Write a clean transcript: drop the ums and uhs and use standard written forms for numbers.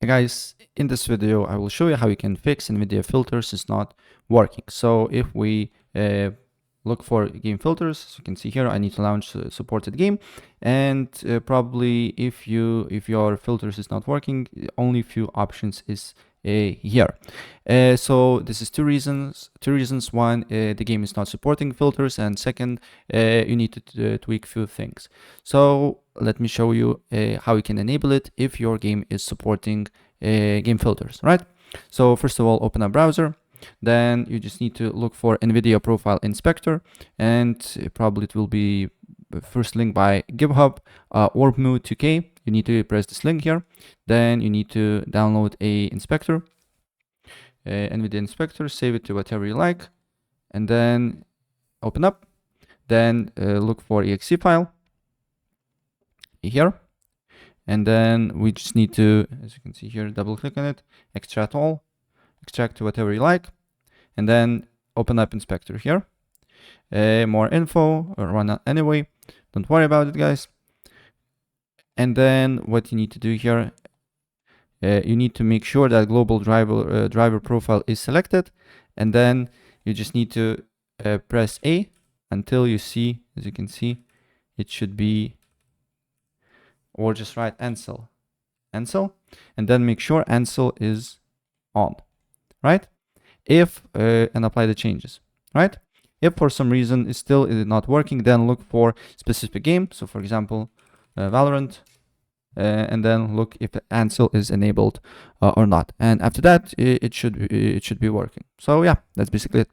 Hey guys, in this video I will show you how you can fix Nvidia filters is not working. So if we look for game filters, as you can see here, I need to launch a supported game, and probably if your filters is not working, only few options is here. So this is two reasons. One, the game is not supporting filters, and second, you need to tweak few things. So let me show you how you can enable it if your game is supporting game filters, right? So first of all, open a browser. Then you just need to look for Nvidia Profile Inspector, and probably it will be first link by GitHub, Orbmu 2K. You need to press this link here. Then you need to download a inspector, Nvidia inspector, save it to whatever you like, and then open up. Then look for exe file here, and then we just need to, as you can see here, double click on it, extract all, extract to whatever you like, and then open up inspector here. More info, or run it anyway, don't worry about it, guys. And then what you need to do here, you need to make sure that global driver profile is selected, and then you just need to press A until you see, as you can see, it should be, or just write Ansel, and then make sure Ansel is on, right? If and apply the changes, right? If for some reason it's still not working, then look for specific game. So for example, Valorant, and then look if Ansel is enabled or not. And after that, it should be working. So yeah, that's basically it.